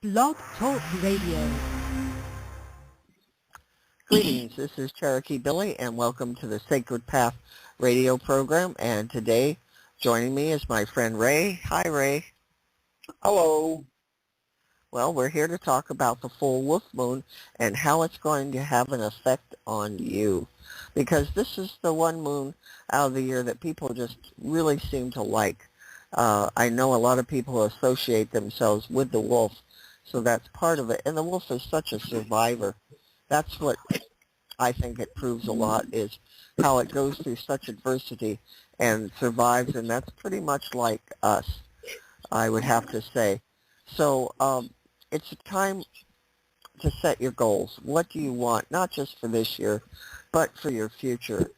Blog Talk Radio. Greetings, this is Cherokee Billie, and welcome to the Sacred Path radio program. And today, joining me is my friend Ray. Hi, Ray. Hello. Well, we're here to talk about the full wolf moon and how it's going to have an effect on you. Because this is the one moon out of the year that people just really seem to like. I know a lot of people associate themselves with the wolf, so that's part of it. And the wolf is such a survivor. That's what I think it proves a lot, is how it goes through such adversity and survives, and that's pretty much like us, I would have to say. So it's a time to set your goals. What do you want, not just for this year, but for your future,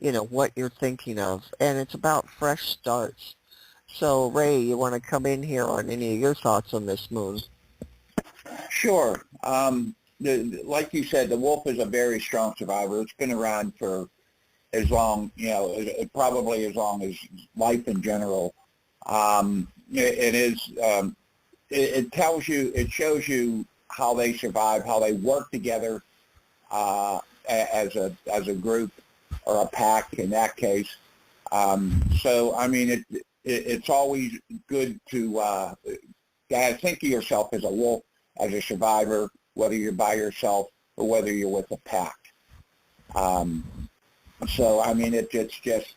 what you're thinking of. And it's about fresh starts. So, Ray, you want to come in here on any of your thoughts on this moon? Sure. Like you said, the wolf is a very strong survivor. It's been around for as long, probably as long as life in general. It tells you, it shows you how they survive, how they work together as a group or a pack in that case. So, I mean, it's always good to think of yourself as a wolf, as a survivor, whether you're by yourself or whether you're with a pack. So, I mean, it's just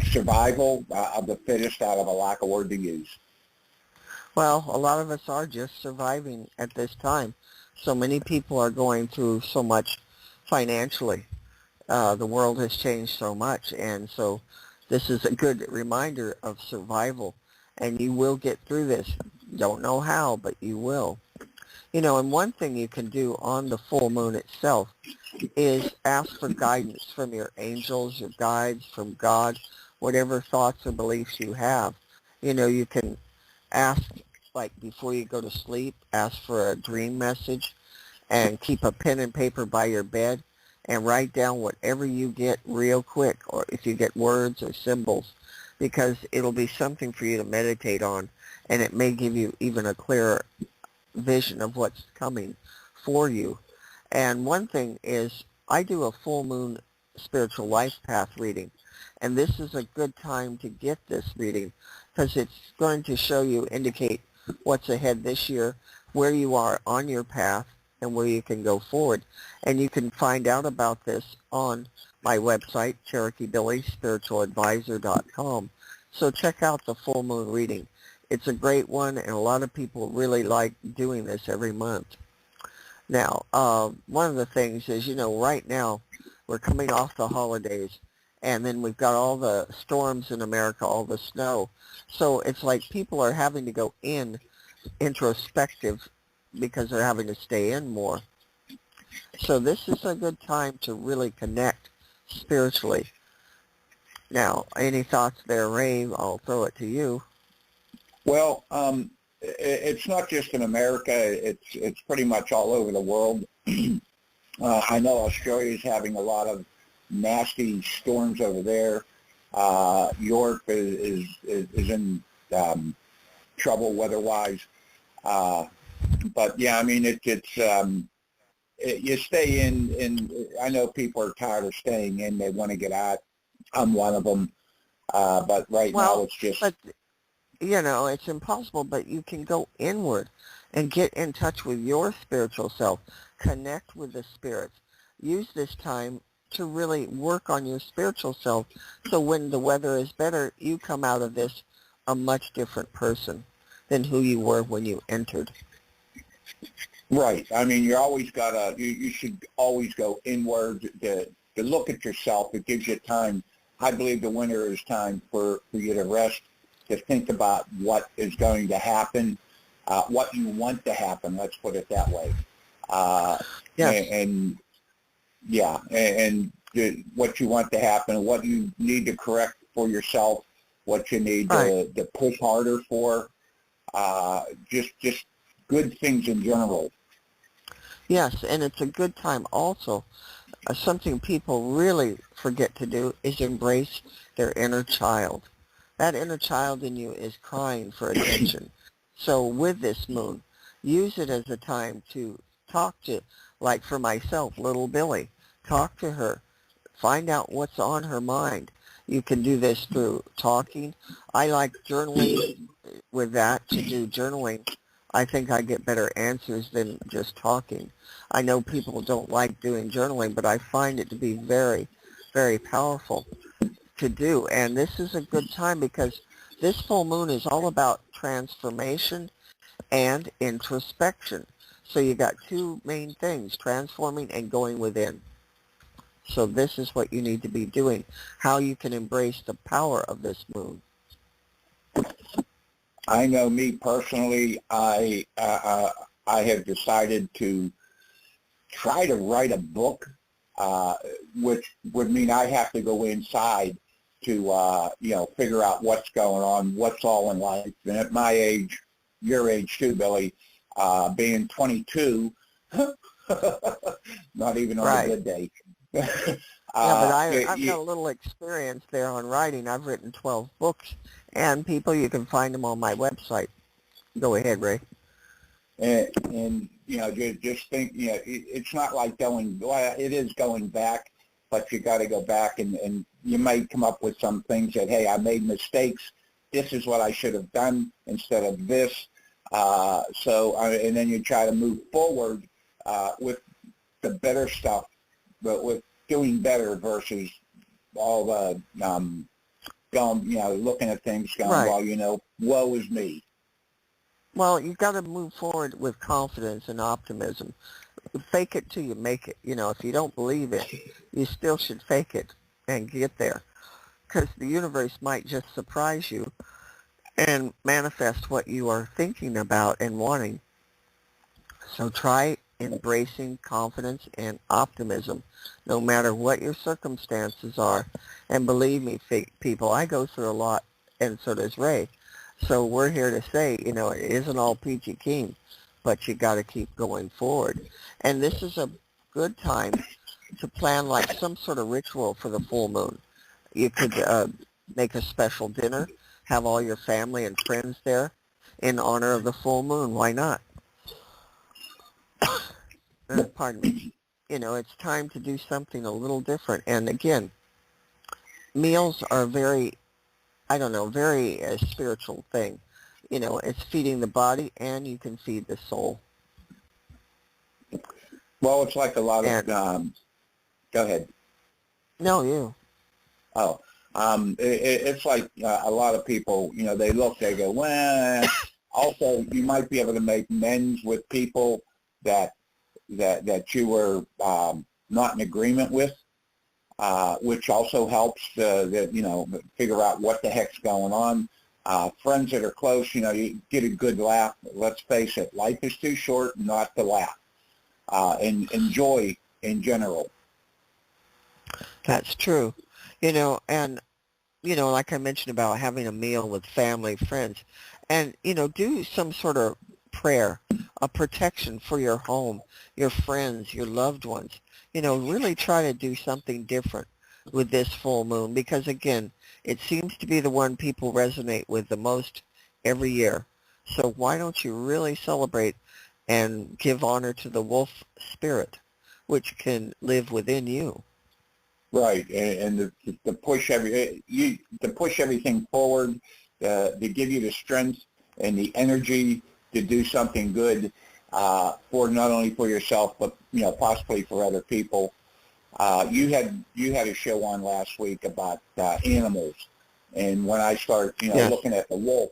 survival of the fittest, out of a lack of word to use. Well, a lot of us are just surviving at this time. So many people are going through so much financially. The world has changed so much, and so this is a good reminder of survival. And you will get through this. Don't know how, but you will. And one thing you can do on the full moon itself is ask for guidance from your angels, your guides, from God, whatever thoughts or beliefs you have. You can ask, like before you go to sleep, ask for a dream message and keep a pen and paper by your bed and write down whatever you get real quick, or if you get words or symbols, because it'll be something for you to meditate on, and it may give you even a clearer vision of what's coming for you. And one thing is, I do a full moon spiritual life path reading, and this is a good time to get this reading because it's going to show you, indicate what's ahead this year, where you are on your path, and where you can go forward. And you can find out about this on my website, CherokeeBillieSpiritualAdvisor.com. So check out the full moon reading. It's a great one, and a lot of people really like doing this every month. Now, one of the things is, right now we're coming off the holidays, and then we've got all the storms in America, all the snow. So it's like people are having to go introspective because they're having to stay in more. So this is a good time to really connect spiritually. Now, any thoughts there, Ray? I'll throw it to you. Well, it's not just in America. It's pretty much all over the world. I know Australia's having a lot of nasty storms over there. Europe is in trouble weather-wise. But yeah, I mean, you stay in. I know people are tired of staying in; they want to get out. I'm one of them. But now it's just. But, it's impossible. But you can go inward and get in touch with your spiritual self. Connect with the spirits. Use this time to really work on your spiritual self. So when the weather is better, you come out of this a much different person than who you were when you entered. Right. I mean, you should always go inward to look at yourself. It gives you time. I believe the winter is time for you to rest, to think about what is going to happen, what you want to happen. Let's put it that way. Yes. And what you want to happen, what you need to correct for yourself, what you need to push harder for, just good things in general. Yes, and it's a good time also. Something people really forget to do is embrace their inner child. That inner child in you is crying for attention. So with this moon, use it as a time to talk to, like for myself, little Billie. Talk to her. Find out what's on her mind. You can do this through talking. I like journaling with that, to do journaling. I think I get better answers than just talking. I know people don't like doing journaling, but I find it to be very, very powerful to do. And this is a good time because this full moon is all about transformation and introspection. So you got two main things, transforming and going within. So this is what you need to be doing, how you can embrace the power of this moon. I know me personally, I have decided to try to write a book, which would mean I have to go inside to, figure out what's going on, what's all in life. And at my age, your age too, Billy, being 22, not even on a good day. Yeah, but I've got a little experience there on writing. I've written 12 books, and people, you can find them on my website. Go ahead, Ray. And just think, it's not like it is going back, but you got to go back and you might come up with some things that, hey, I made mistakes. This is what I should have done instead of this. And then you try to move forward with the better stuff, but with doing better versus all the looking at things going, right. Well, woe is me. Well, you've got to move forward with confidence and optimism. Fake it till you make it. If you don't believe it, you still should fake it and get there, because the universe might just surprise you and manifest what you are thinking about and wanting. So try embracing confidence and optimism, no matter what your circumstances are. And believe me, people, I go through a lot, and so does Ray. So we're here to say, it isn't all peachy keen, but you got to keep going forward. And this is a good time to plan like some sort of ritual for the full moon. You could make a special dinner, have all your family and friends there in honor of the full moon. Why not? Pardon me. It's time to do something a little different. And again, meals are very spiritual thing. It's feeding the body, and you can feed the soul. Well, it's like a lot of, go ahead. No, you. Oh, it's like a lot of people, they go, well, also you might be able to make amends with people that you were not in agreement with, which also helps figure out what the heck's going on. Friends that are close, you get a good laugh. Let's face it, life is too short not to laugh. And enjoy in general. That's true. And, like I mentioned about having a meal with family, friends, and, do some sort of prayer, a protection for your home, your friends, your loved ones. Really try to do something different with this full moon, because, again, it seems to be the one people resonate with the most every year. So why don't you really celebrate and give honor to the wolf spirit, which can live within you? Right, and to push everything forward, to give you the strength and the energy to do something good for not only for yourself but possibly for other people. You had a show on last week about animals, and when I start Yes. looking at the wolf,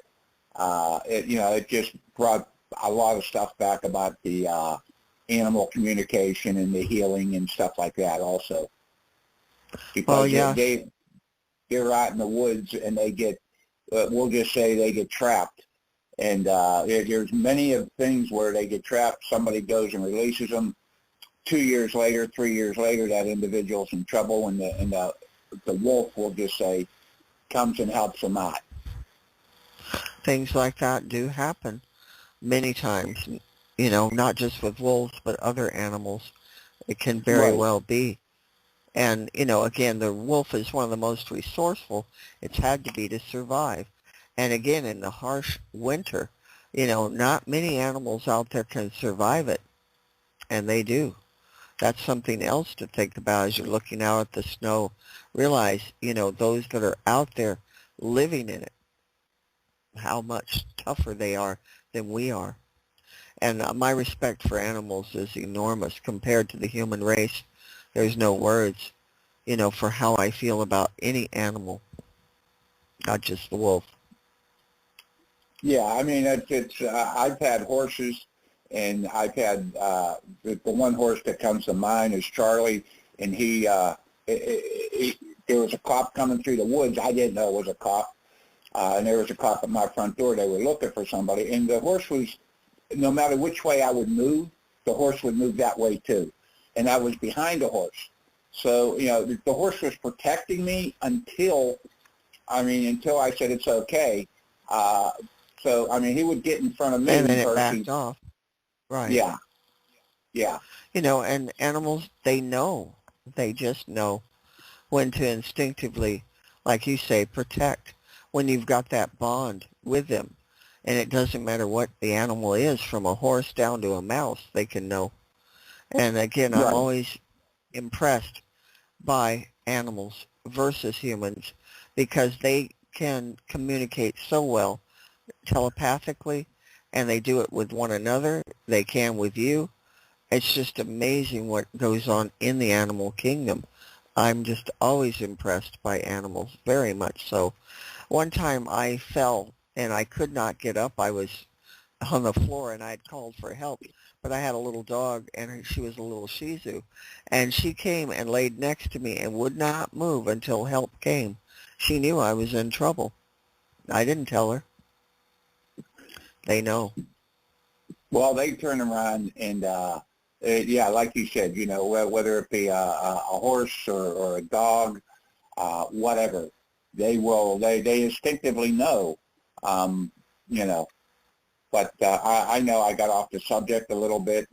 it just brought a lot of stuff back about the animal communication and the healing and stuff like that also. Because they're out in the woods and they get, we'll just say they get trapped. And there's many of things where they get trapped. Somebody goes and releases them. 2 years later, 3 years later, that individual's in trouble, and the wolf will just say, comes and helps them out. Things like that do happen many times, not just with wolves, but other animals. It can very well be. And, again, the wolf is one of the most resourceful it's had to be to survive. And again, in the harsh winter, Not many animals out there can survive it, and they do. That's something else to think about as you're looking out at the snow. Realize, those that are out there living in it, how much tougher they are than we are. And my respect for animals is enormous compared to the human race. There's no words, for how I feel about any animal, not just the wolf. Yeah, I mean, I've had horses, and I've had the one horse that comes to mind is Charlie, and there was a cop coming through the woods. I didn't know it was a cop, and there was a cop at my front door. They were looking for somebody, and the horse was, no matter which way I would move, the horse would move that way too, and I was behind the horse. So, the horse was protecting me until I said it's okay. So, he would get in front of me. And then it backed off. Right. Yeah. Yeah. And animals, they know. They just know when to instinctively, like you say, protect. When you've got that bond with them. And it doesn't matter what the animal is, from a horse down to a mouse, they can know. And again, I'm always impressed by animals versus humans because they can communicate so well telepathically, and they do it with one another. They can with you. It's just amazing what goes on in the animal kingdom. I'm just always impressed by animals, very much so. One time I fell and I could not get up. I was on the floor and I had called for help, but I had a little dog and she was a little Shih Tzu, and she came and laid next to me and would not move until help came. She knew I was in trouble. I didn't tell her. They know. Well, they turn around and, yeah, like you said, whether it be a horse or a dog, whatever, they instinctively know, But I know I got off the subject a little bit.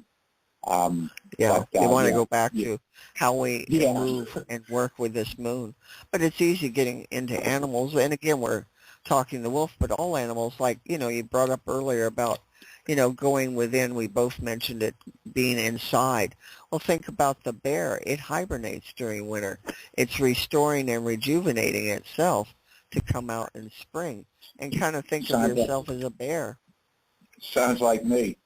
Yeah, but, you want to yeah, go back yeah, to how we yeah, move and work with this moon. But it's easy getting into animals. And again, we're talking the wolf, but all animals, like, you brought up earlier about, going within. We both mentioned it being inside. Well, think about the bear. It hibernates during winter. It's restoring and rejuvenating itself to come out in spring. And kind of think of yourself as a bear. sounds like me.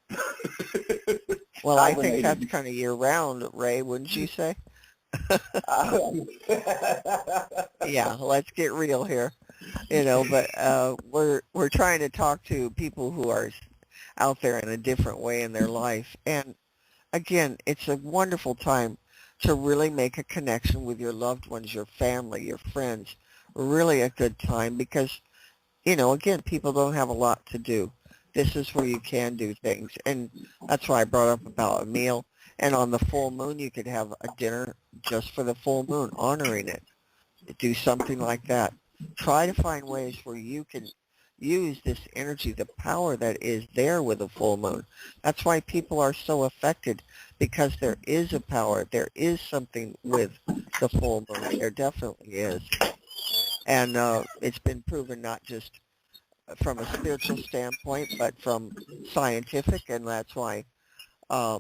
Well, I think that's kind of year-round, Ray, wouldn't you say? Yeah, let's get real here, but we're trying to talk to people who are out there in a different way in their life. And again, it's a wonderful time to really make a connection with your loved ones, your family, your friends. Really a good time because, again, people don't have a lot to do. This is where you can do things. And that's why I brought up about a meal. And on the full moon, you could have a dinner just for the full moon, honoring it. Do something like that. Try to find ways where you can use this energy, the power that is there with a full moon. That's why people are so affected, because there is a power. There is something with the full moon. There definitely is. And it's been proven not just from a spiritual standpoint, but from scientific, and that's why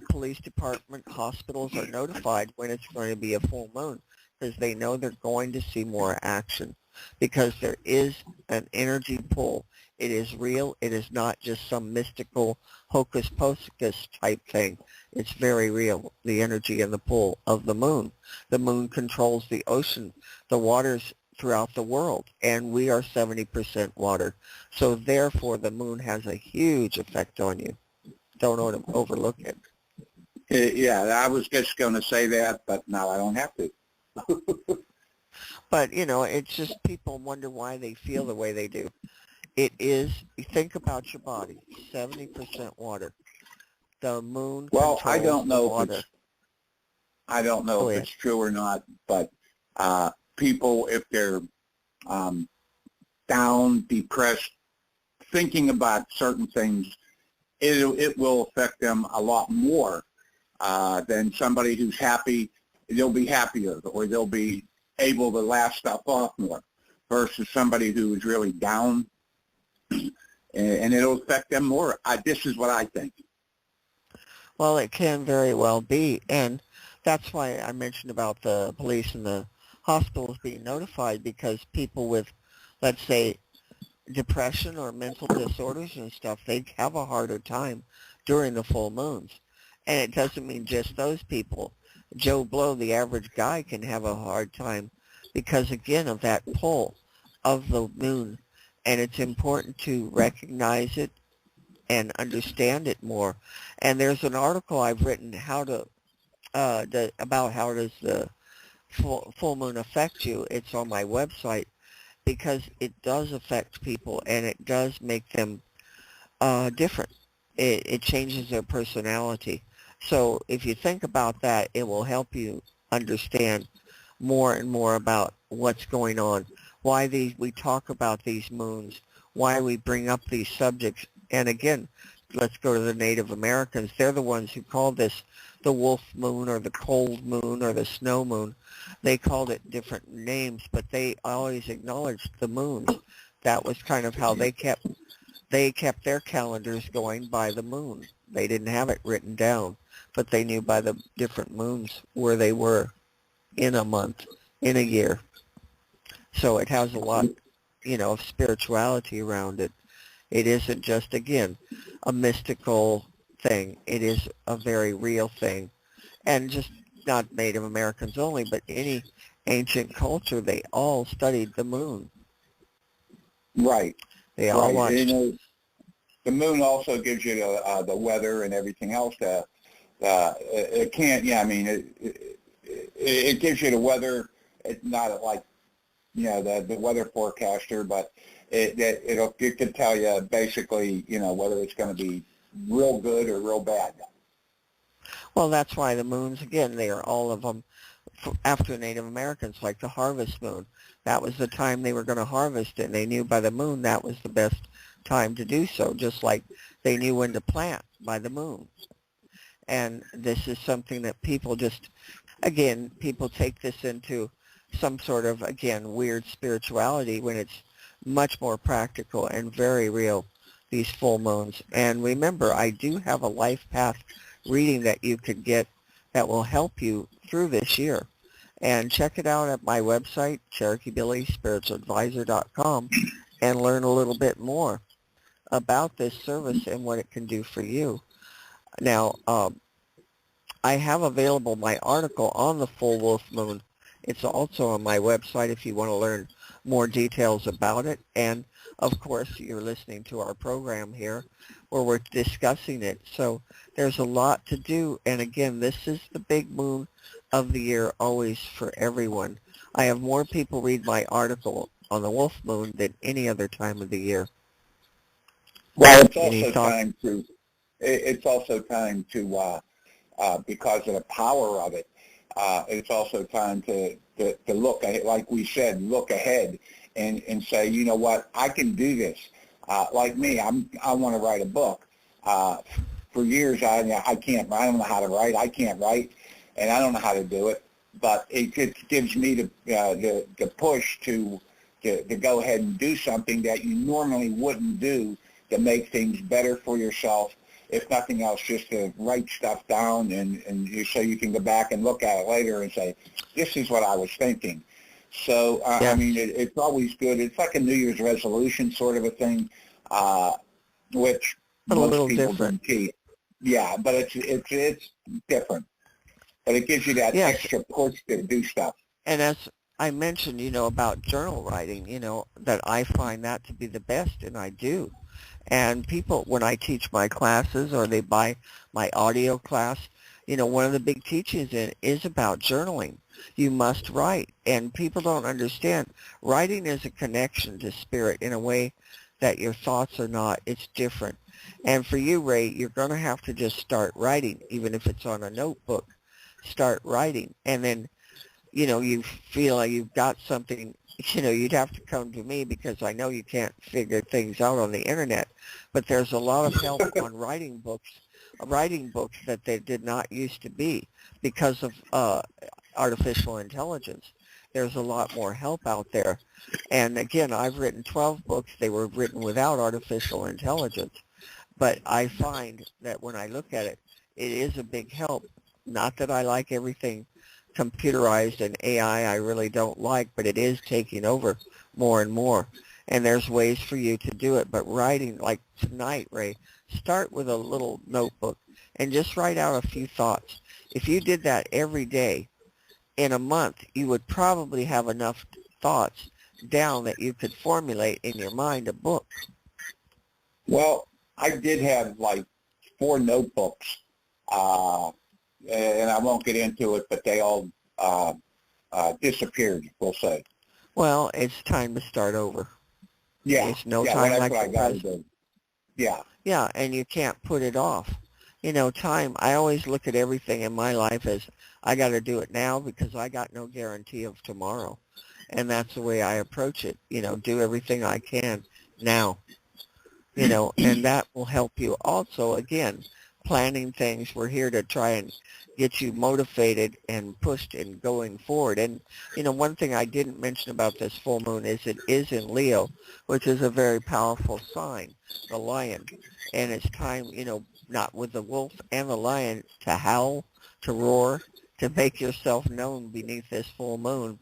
police department, hospitals are notified when it's going to be a full moon, because they know they're going to see more action, because there is an energy pull. It is real. It is not just some mystical hocus pocus type thing. It's very real, the energy and the pull of the moon. The moon controls the ocean, the waters throughout the world, and we are 70% water. So therefore, the moon has a huge effect on you. Don't overlook it. Yeah, I was just going to say that, but now I don't have to. But, it's just people wonder why they feel the way they do. It is, think about your body, 70% water. The moon controls I don't know the water. If it's true or not, but people, if they're down, depressed, thinking about certain things, it will affect them a lot more than somebody who's happy. They'll be happier, or they'll be able to laugh stuff off more, versus somebody who is really down and it'll affect them more. This is what I think. Well, it can very well be, and that's why I mentioned about the police and the hospitals being notified, because people with, let's say, depression or mental disorders and stuff, they have a harder time during the full moons. And it doesn't mean just those people. Joe Blow, the average guy, can have a hard time because, again, of that pull of the moon. And it's important to recognize it and understand it more. And there's an article I've written about how does the full moon affect you. It's on my website, because it does affect people and it does make them different. It changes their personality. So if you think about that, it will help you understand more and more about what's going on, why we talk about these moons, why we bring up these subjects. And again, let's go to the Native Americans. They're the ones who called this the wolf moon or the cold moon or the snow moon. They called it different names, but they always acknowledged the moons. That was kind of how they kept their calendars going, by the moon. They didn't have it written down, but they knew by the different moons where they were in a month, in a year. So it has a lot, of spirituality around it. It isn't just, again, a mystical thing. It is a very real thing. And just not Native Americans only, but any ancient culture, they all studied the moon. Right. They all watched. The moon also gives you the weather and everything else. It can't. Yeah, I mean, it gives you the weather. It's not like the weather forecaster, but it can tell you basically whether it's going to be real good or real bad. Well, that's why the moons, again, they are all of them after Native Americans, like the harvest moon. That was the time they were going to harvest, and they knew by the moon that was the best time to do so, just like they knew when to plant by the moon. And this is something that people just, again, people take this into some sort of, again, weird spirituality when it's much more practical and very real, these full moons. And remember, I do have a life path reading that you could get that will help you through this year. And check it out at my website, CherokeeBillieSpiritualAdvisor.com, and learn a little bit more about this service and what it can do for you. Now, I have available my article on the full wolf moon. It's also on my website if you want to learn more details about it. And, of course, you're listening to our program here where we're discussing it. So there's a lot to do. And, again, this is the big moon of the year always for everyone. I have more people read my article on the wolf moon than any other time of the year. Well, it's also time to because of the power of it, it's also time to look ahead, like we said, look ahead and say, you know what, I can do this. Like me, I want to write a book. For years, I don't know how to write. I can't write, and I don't know how to do it. But it gives me the push to go ahead and do something that you normally wouldn't do to make things better for yourself. If nothing else, just to write stuff down so you can go back and look at it later and say, this is what I was thinking. So, I mean, it's always good. It's like a New Year's resolution sort of a thing, which most people don't keep. Yeah, but it's different. But it gives you that extra push to do stuff. And as I mentioned, about journal writing, that I find that to be the best, and I do. And people, when I teach my classes or they buy my audio class, one of the big teachings in it is about journaling. You must write. And people don't understand. Writing is a connection to spirit in a way that your thoughts are not. It's different. And for you, Ray, you're going to have to just start writing, even if it's on a notebook. Start writing. And then, you feel like you've got something, you'd have to come to me because I know you can't figure things out on the internet. But there's a lot of help on writing books that they did not used to be because of artificial intelligence. there's a lot more help out there. And again, I've written 12 books. They were written without artificial intelligence. But I find that when I look at it, it is a big help. Not that I like everything computerized and AI, I really don't like, but it is taking over more and more. And there's ways for you to do it. But writing, like tonight, Ray, start with a little notebook and just write out a few thoughts. If you did that every day, in a month, you would probably have enough thoughts down that you could formulate in your mind a book. Well, I did have like 4 notebooks, and I won't get into it, but they all disappeared, we'll say. Well, it's time to start over. Yeah, There's no yeah, time well, that's like what I the got to present. do. Yeah. Yeah, and you can't put it off. Time, I always look at everything in my life as I got to do it now because I got no guarantee of tomorrow. And that's the way I approach it, do everything I can now, and that will help you. Also, again, planning things. We're here to try and get you motivated and pushed in going forward. And, one thing I didn't mention about this full moon is it is in Leo, which is a very powerful sign, the lion. And it's time, not with the wolf and the lion, to howl, to roar, to make yourself known beneath this full moon.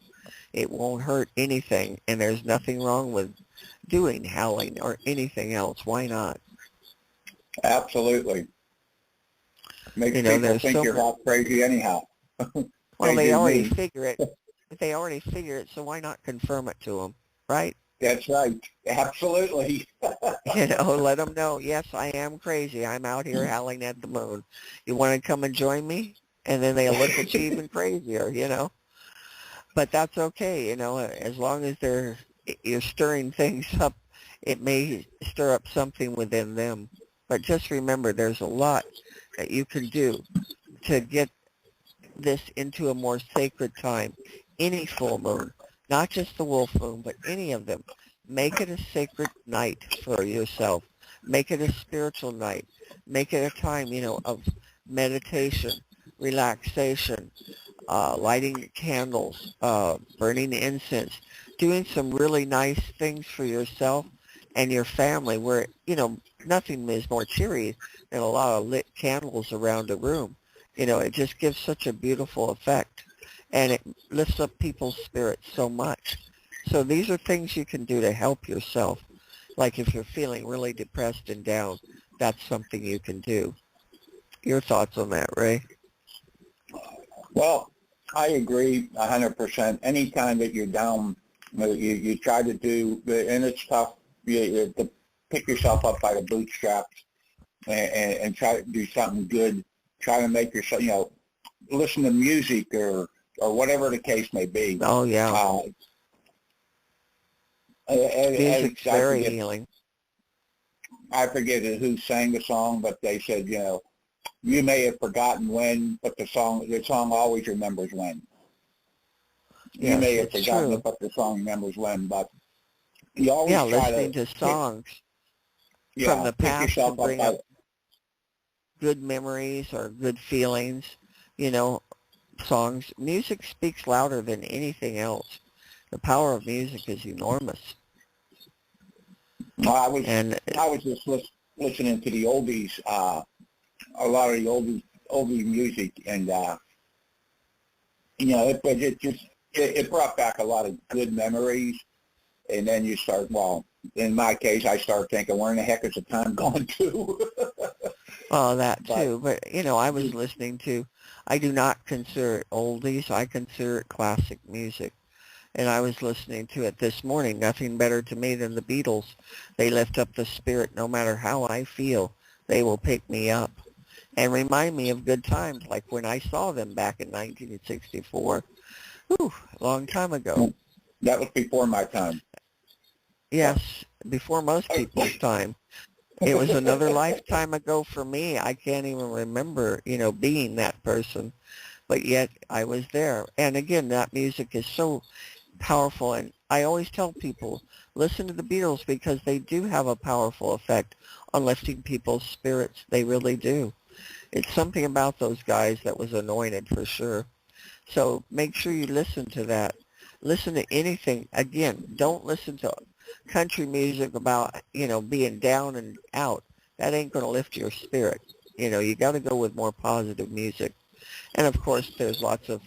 It won't hurt anything, and there's nothing wrong with doing howling or anything else. Why not? Absolutely. Makes people think you're half crazy anyhow. Well, they already figure it. They already figure it, so why not confirm it to them, right? That's right. Absolutely. Let them know, yes, I am crazy. I'm out here howling at the moon. You want to come and join me? And then they'll look at you even crazier. But that's okay, as long as you're stirring things up, it may stir up something within them. But just remember, there's a lot that you can do to get this into a more sacred time. Any full moon, not just the wolf moon, but any of them. Make it a sacred night for yourself. Make it a spiritual night. Make it a time, of meditation, relaxation, lighting candles, burning incense, doing some really nice things for yourself and your family where, nothing is more cheery than a lot of lit candles around a room. It just gives such a beautiful effect, and it lifts up people's spirits so much. So these are things you can do to help yourself. Like if you're feeling really depressed and down, that's something you can do. Your thoughts on that, Ray? Well, I agree 100%. Anytime that you're down, you try to do, and it's tough, you to pick yourself up by the bootstraps and try to do something good. Try to make yourself, listen to music or whatever the case may be. Oh, yeah. Music's very healing. I forget who sang the song, but they said, you may have forgotten when, but the song always remembers when. Yes, you may have forgotten true. it, but the song remembers when. But you always try listening to songs from the past to bring up good memories or good feelings. Songs. Music speaks louder than anything else. The power of music is enormous. I was just listening to the oldies, a lot of the oldie music, and it brought back a lot of good memories. And then you start, well, in my case, I start thinking, where in the heck is the time going to? Well, that too. But I was listening to. I do not consider it oldies. I consider it classic music. And I was listening to it this morning. Nothing better to me than the Beatles. They lift up the spirit no matter how I feel. They will pick me up and remind me of good times, like when I saw them back in 1964. Whew, a long time ago. That was before my time. Yes, before most people's time. It was another lifetime ago for me. I can't even remember, being that person. But yet I was there. And again, that music is so powerful. And I always tell people, listen to the Beatles because they do have a powerful effect on lifting people's spirits. They really do. It's something about those guys that was anointed for sure. So make sure you listen to that. Listen to anything. Again, don't listen to country music about, being down and out. That ain't going to lift your spirit. You got to go with more positive music. And of course, there's lots of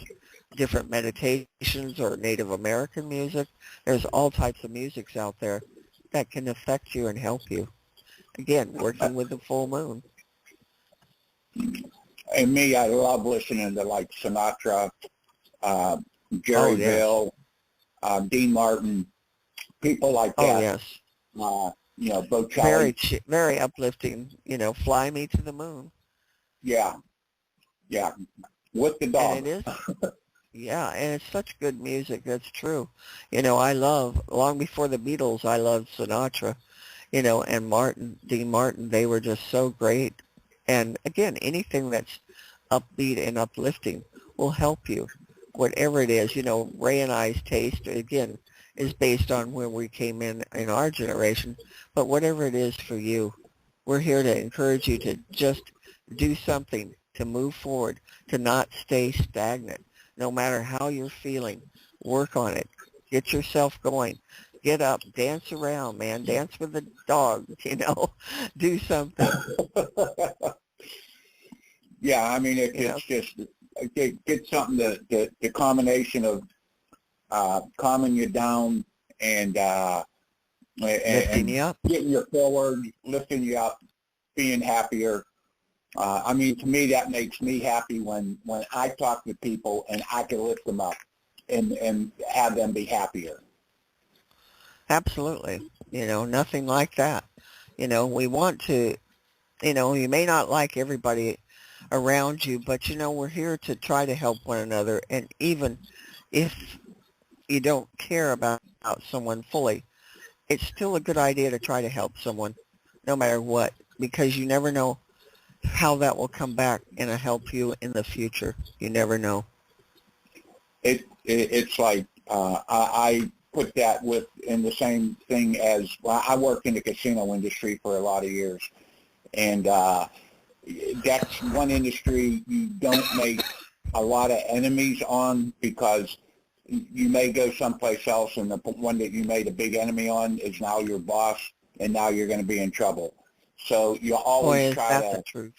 different meditations or Native American music. There's all types of musics out there that can affect you and help you. Again, working with the full moon. And me, I love listening to like Sinatra, Jerry yes. Bill, Dean Martin, people like that. Oh, yes. Bocelli. Very uplifting, fly me to the moon. Yeah, with the dog. And it is. Yeah, and it's such good music. That's true. I love, long before the Beatles, I loved Sinatra, and Dean Martin. They were just so great. And again, anything that's upbeat and uplifting will help you, whatever it is. Ray and I's taste, again, is based on where we came in our generation. But whatever it is for you, we're here to encourage you to just do something, to move forward, to not stay stagnant. No matter how you're feeling, work on it. Get yourself going. Get up, dance around, man. Dance with the dog, Do something. Yeah, I mean, it's just get something the combination of calming you down and Lifting you up. getting you forward, lifting you up, being happier. I mean, to me, that makes me happy when I talk to people and I can lift them up and have them be happier. Absolutely. Nothing like that. We want to, you may not like everybody around you, but, we're here to try to help one another. And even if you don't care about someone fully, it's still a good idea to try to help someone, no matter what, because you never know how that will come back and help you in the future. You never know. It's like I put that in the same thing as, well, I worked in the casino industry for a lot of years, and that's one industry you don't make a lot of enemies on, because you may go someplace else and the one that you made a big enemy on is now your boss, and now you're going to be in trouble. So you always try to. The truth.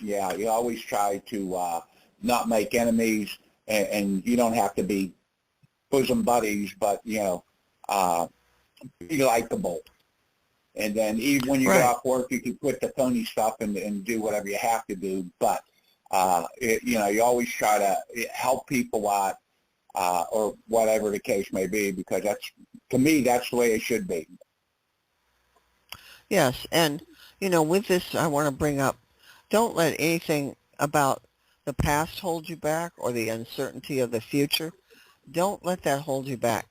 Yeah, you always try to not make enemies, and you don't have to be bosom buddies, but be likable. And then even when you get off work, you can quit the phony stuff and do whatever you have to do. But you always try to help people out, or whatever the case may be, because to me that's the way it should be. Yes, and with this, I want to bring up, don't let anything about the past hold you back, or the uncertainty of the future. Don't let that hold you back.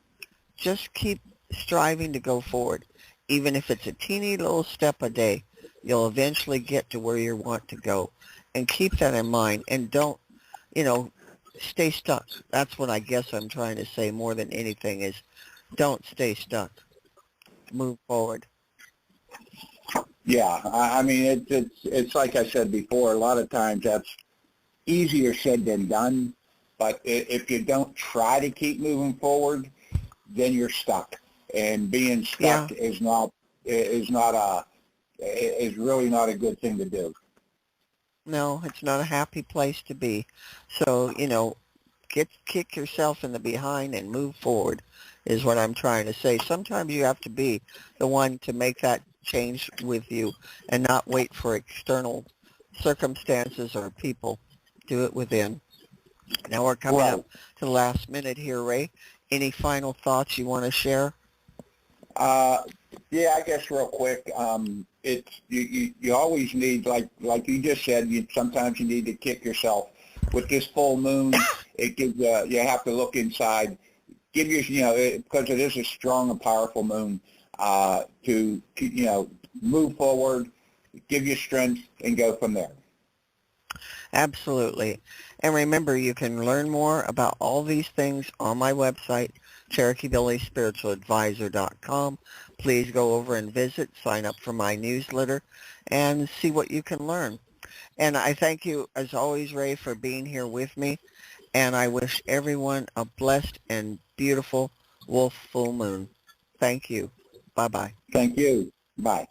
Just keep striving to go forward. Even if it's a teeny little step a day, you'll eventually get to where you want to go. And keep that in mind, and don't, stay stuck. That's what I guess I'm trying to say more than anything, is don't stay stuck. Move forward. Yeah, I mean, it's like I said before, a lot of times that's easier said than done, but if you don't try to keep moving forward, then you're stuck. And being stuck is really not a good thing to do. No, it's not a happy place to be. So, kick yourself in the behind and move forward is what I'm trying to say. Sometimes you have to be the one to make that change with you and not wait for external circumstances or people. Do it within. Now we're coming up to the last minute here, Ray. Any final thoughts you want to share? Yeah, I guess real quick. It's you always need, like you just said, sometimes you need to kick yourself. With this full moon, it gives you have to look inside. Give you because it is a strong and powerful moon, to move forward, give you strength, and go from there. Absolutely. And remember, you can learn more about all these things on my website, CherokeeBillieSpiritualAdvisor.com. Please go over and visit, sign up for my newsletter, and see what you can learn. And I thank you, as always, Ray, for being here with me. And I wish everyone a blessed and beautiful wolf full moon. Thank you. Bye-bye. Thank you. Bye.